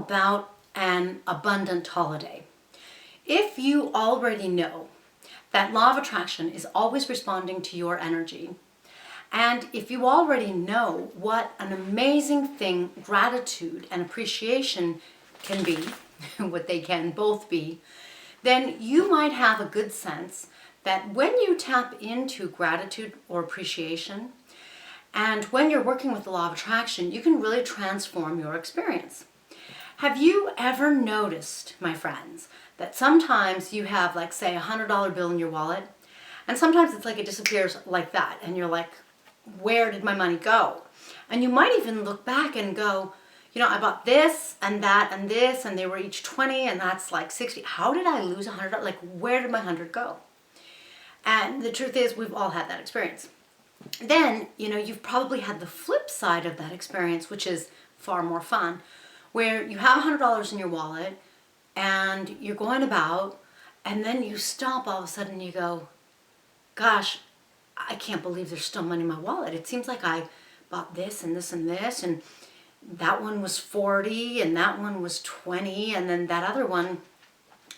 about an abundant holiday? If you already know that law of attraction is always responding to your energy, and if you already know what an amazing thing gratitude and appreciation can be, what they can both be, then you might have a good sense that when you tap into gratitude or appreciation, and when you're working with the law of attraction, you can really transform your experience. Have you ever noticed, my friends, that sometimes you have, like, say, a $100 bill in your wallet, and sometimes it's like it disappears like that, and you're like, where did my money go? And you might even look back and go, you know, I bought this and that and this, and they were each 20, and that's like 60. How did I lose $100? Like, where did my 100 go? And the truth is, we've all had that experience. Then, you know, you've probably had the flip side of that experience, which is far more fun, where you have $100 in your wallet and you're going about, and then you stop all of a sudden and you go, gosh, I can't believe there's still money in my wallet. It seems like I bought this and this and this, and that one was 40 and that one was 20, and then that other one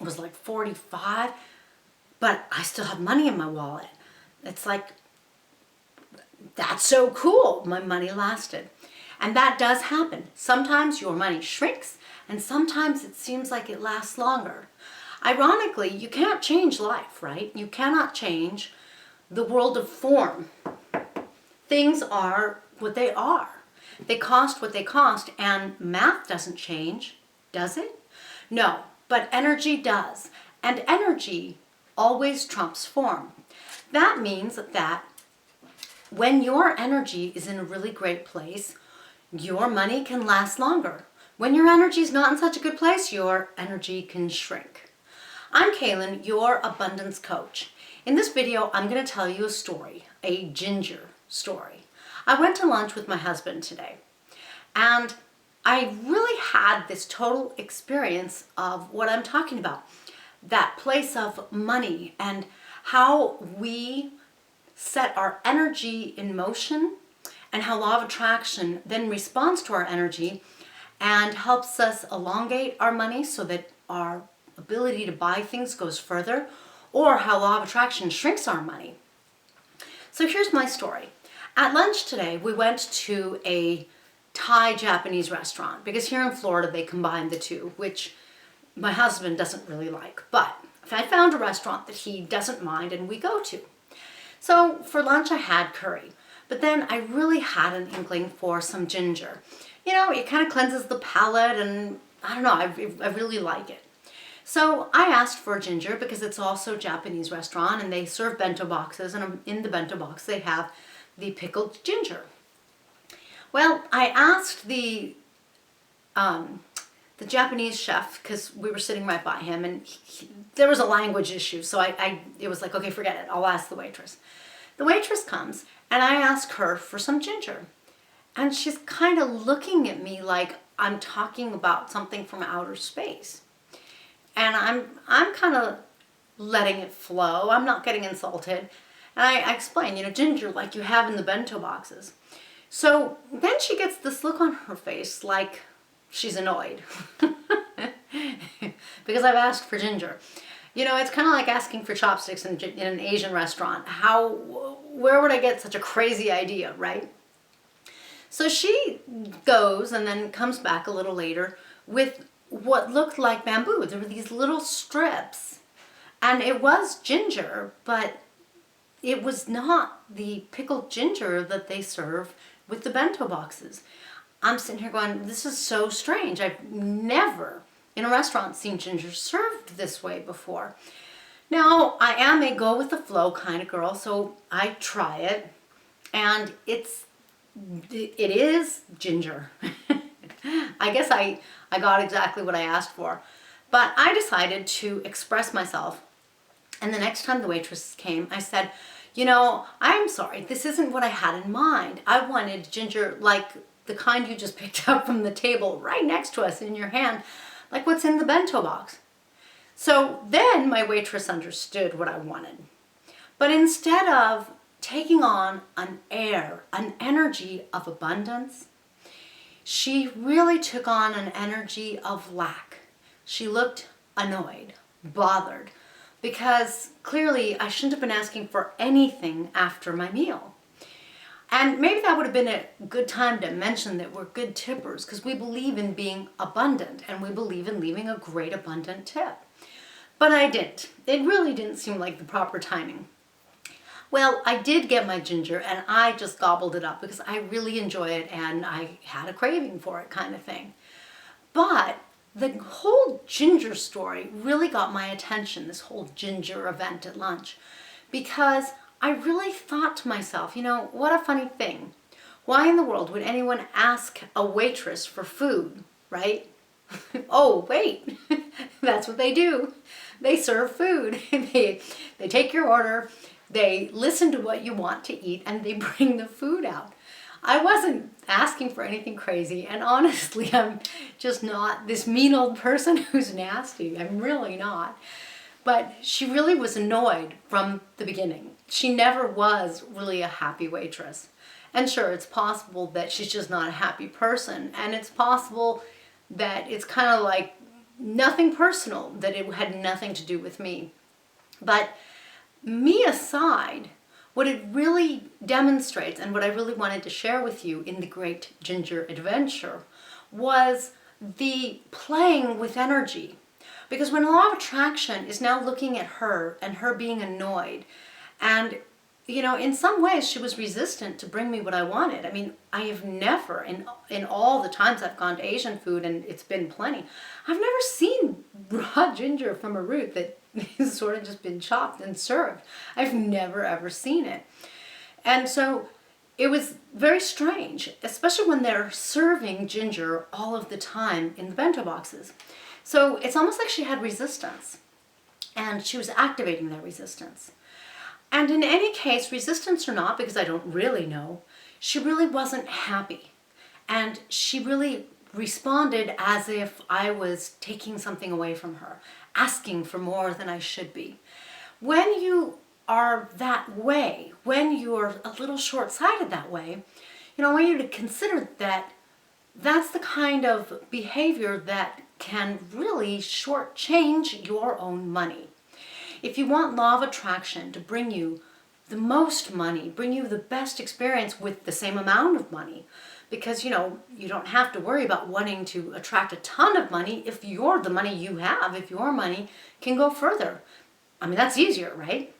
was like 45, but I still have money in my wallet. It's like, that's so cool. My money lasted. And that does happen. Sometimes your money shrinks, and sometimes it seems like it lasts longer. Ironically, you can't change life, right? You cannot change the world of form. Things are what they are. They cost what they cost, and math doesn't change, does it? No, but energy does. And energy always trumps form. That means that when your energy is in a really great place, your money can last longer. When your energy is not in such a good place, your energy can shrink. I'm Kaylin, your abundance coach. In this video, I'm going to tell you a story, a ginger story. I went to lunch with my husband today, and I really had this total experience of what I'm talking about. That place of money and how we set our energy in motion, and how law of attraction then responds to our energy and helps us elongate our money so that our ability to buy things goes further, or how law of attraction shrinks our money. So here's my story. At lunch today, we went to a Thai-Japanese restaurant, because here in Florida they combine the two, which my husband doesn't really like. But I found a restaurant that he doesn't mind and we go to. So for lunch I had curry, but then I really had an inkling for some ginger. You know, it kind of cleanses the palate, and I don't know, I really like it. So I asked for ginger because it's also a Japanese restaurant and they serve bento boxes, and in the bento box they have the pickled ginger. Well, I asked the Japanese chef, because we were sitting right by him, and there was a language issue, so it was like, okay, forget it, I'll ask the waitress. The waitress comes, and I ask her for some ginger, and she's kind of looking at me like I'm talking about something from outer space, and I'm kind of letting it flow. I'm not getting insulted, and I explain, you know, ginger like you have in the bento boxes. So then she gets this look on her face like she's annoyed because I've asked for ginger. You know, it's kind of like asking for chopsticks in an Asian restaurant. Where would I get such a crazy idea, right? So she goes and then comes back a little later with what looked like bamboo. There were these little strips, and it was ginger, but it was not the pickled ginger that they serve with the bento boxes. I'm sitting here going, this is so strange. I've never in a restaurant seen ginger served this way before. Now, I am a go with the flow kind of girl, so I try it, and it is ginger. I guess I got exactly what I asked for, but I decided to express myself, and the next time the waitress came, I said, you know, I'm sorry, this isn't what I had in mind. I wanted ginger like the kind you just picked up from the table right next to us in your hand, like what's in the bento box. So then my waitress understood what I wanted. But instead of taking on an energy of abundance, she really took on an energy of lack. She looked annoyed, bothered, because clearly I shouldn't have been asking for anything after my meal. And maybe that would have been a good time to mention that we're good tippers because we believe in being abundant and we believe in leaving a great abundant tip. But I didn't. It really didn't seem like the proper timing. Well, I did get my ginger and I just gobbled it up because I really enjoy it and I had a craving for it kind of thing. But the whole ginger story really got my attention, this whole ginger event at lunch, because I really thought to myself, what a funny thing. Why in the world would anyone ask a waitress for food, right? Oh, wait, that's what they do. They serve food. They take your order, they listen to what you want to eat, and they bring the food out. I wasn't asking for anything crazy, and honestly, I'm just not this mean old person who's nasty. I'm really not. But she really was annoyed from the beginning. She never was really a happy waitress. And sure, it's possible that she's just not a happy person. And it's possible that it's kind of like nothing personal, that it had nothing to do with me. But me aside, what it really demonstrates and what I really wanted to share with you in the Great Ginger Adventure was the playing with energy. Because when Law of Attraction is now looking at her and her being annoyed, and in some ways she was resistant to bring me what I wanted. I mean, I have never, in all the times I've gone to Asian food, and it's been plenty, I've never seen raw ginger from a root that has sort of just been chopped and served. I've never ever seen it. And so it was very strange, especially when they're serving ginger all of the time in the bento boxes. So it's almost like she had resistance, and she was activating that resistance. And in any case, resistance or not, because I don't really know, she really wasn't happy. And she really responded as if I was taking something away from her, asking for more than I should be. When you are that way, when you're a little short-sighted that way, I want you to consider that that's the kind of behavior that can really shortchange your own money. If you want Law of Attraction to bring you the most money, bring you the best experience with the same amount of money, because you don't have to worry about wanting to attract a ton of money if the money you have, if your money can go further. I mean, that's easier, right?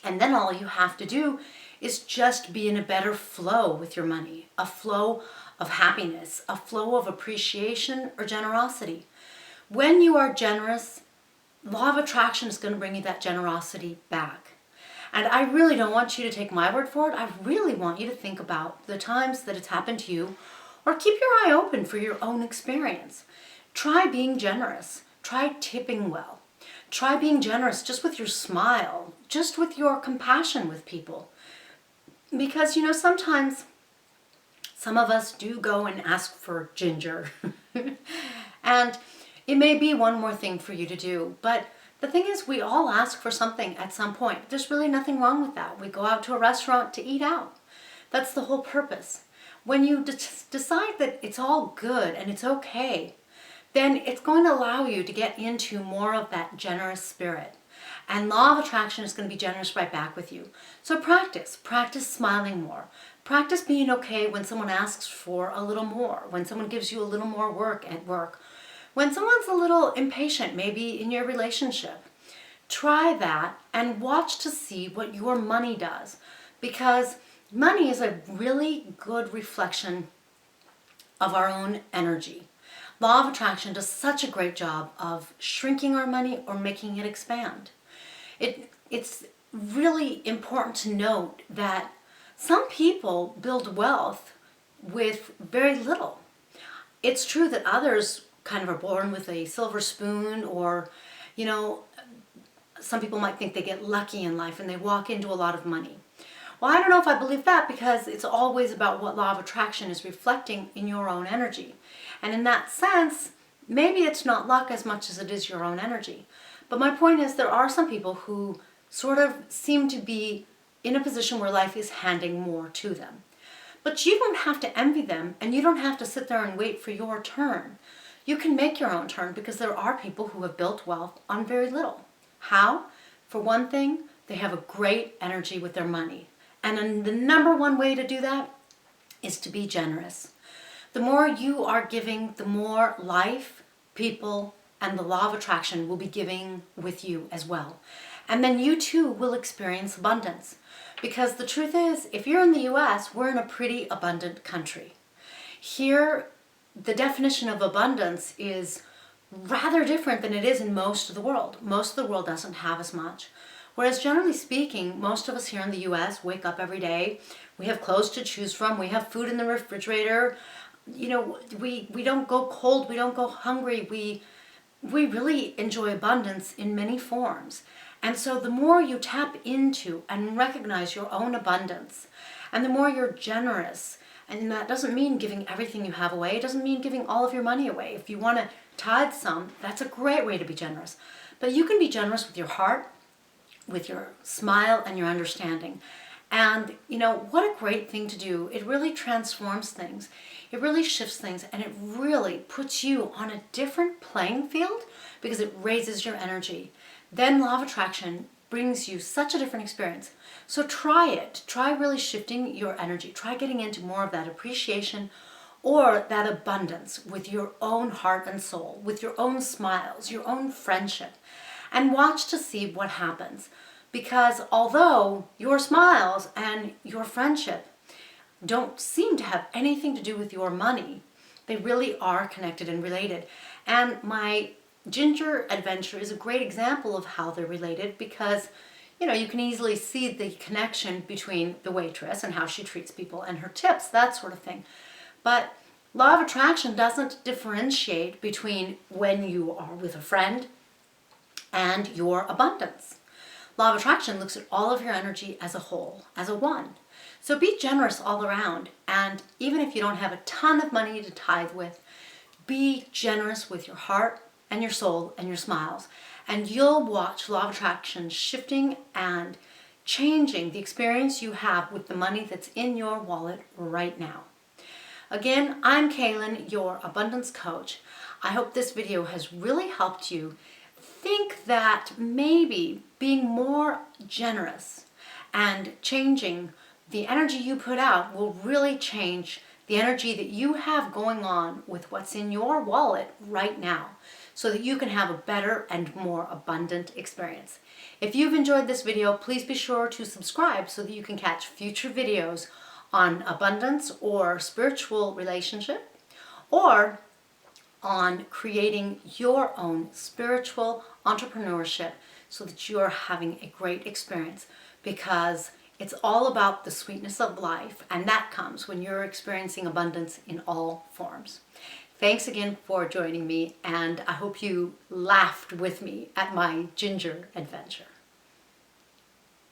And then all you have to do is just be in a better flow with your money, a flow of happiness, a flow of appreciation or generosity. When you are generous, Law of Attraction is going to bring you that generosity back. And I really don't want you to take my word for it. I really want you to think about the times that it's happened to you, or keep your eye open for your own experience. Try being generous. Try tipping well. Try being generous just with your smile, just with your compassion with people. Because, sometimes some of us do go and ask for ginger. And it may be one more thing for you to do, but the thing is, we all ask for something at some point. There's really nothing wrong with that. We go out to a restaurant to eat out. That's the whole purpose. When you decide that it's all good and it's okay, then it's going to allow you to get into more of that generous spirit. And Law of Attraction is going to be generous right back with you. So practice smiling more. Practice being okay when someone asks for a little more, when someone gives you a little more work at work. When someone's a little impatient, maybe in your relationship, try that and watch to see what your money does. Because money is a really good reflection of our own energy. Law of Attraction does such a great job of shrinking our money or making it expand. It's really important to note that some people build wealth with very little. It's true that others kind of are born with a silver spoon, or, some people might think they get lucky in life and they walk into a lot of money. Well, I don't know if I believe that, because it's always about what Law of Attraction is reflecting in your own energy. And in that sense, maybe it's not luck as much as it is your own energy. But my point is, there are some people who sort of seem to be in a position where life is handing more to them. But you don't have to envy them, and you don't have to sit there and wait for your turn. You can make your own turn, because there are people who have built wealth on very little. How? For one thing, they have a great energy with their money. And the number one way to do that is to be generous. The more you are giving, the more life, people, and the law of attraction will be giving with you as well. And then you too will experience abundance. Because the truth is, if you're in the US, we're in a pretty abundant country. Here, the definition of abundance is rather different than it is in most of the world. Most of the world doesn't have as much. Whereas generally speaking, most of us here in the US wake up every day, we have clothes to choose from, we have food in the refrigerator, we don't go cold, we don't go hungry, we really enjoy abundance in many forms. And so the more you tap into and recognize your own abundance, and the more you're generous, and that doesn't mean giving everything you have away, it doesn't mean giving all of your money away. If you want to tithe some, that's a great way to be generous. But you can be generous with your heart, with your smile, and your understanding. And what a great thing to do. It really transforms things. It really shifts things, and it really puts you on a different playing field because it raises your energy. Then law of attraction brings you such a different experience. So try it. Try really shifting your energy. Try getting into more of that appreciation or that abundance with your own heart and soul, with your own smiles, your own friendship, and watch to see what happens. Because although your smiles and your friendship don't seem to have anything to do with your money, they really are connected and related. And my ginger adventure is a great example of how they're related, because you can easily see the connection between the waitress and how she treats people and her tips, that sort of thing. But law of attraction doesn't differentiate between when you are with a friend and your abundance. Law of attraction looks at all of your energy as a whole, as a one. So be generous all around. And even if you don't have a ton of money to tithe with, be generous with your heart and your soul and your smiles. And you'll watch law of attraction shifting and changing the experience you have with the money that's in your wallet right now. Again, I'm Kaylin, your abundance coach. I hope this video has really helped you think that maybe being more generous and changing the energy you put out will really change the energy that you have going on with what's in your wallet right now, so that you can have a better and more abundant experience. If you've enjoyed this video, please be sure to subscribe so that you can catch future videos on abundance or spiritual relationship, or on creating your own spiritual entrepreneurship so that you're having a great experience, because it's all about the sweetness of life, and that comes when you're experiencing abundance in all forms. Thanks again for joining me, and I hope you laughed with me at my ginger adventure.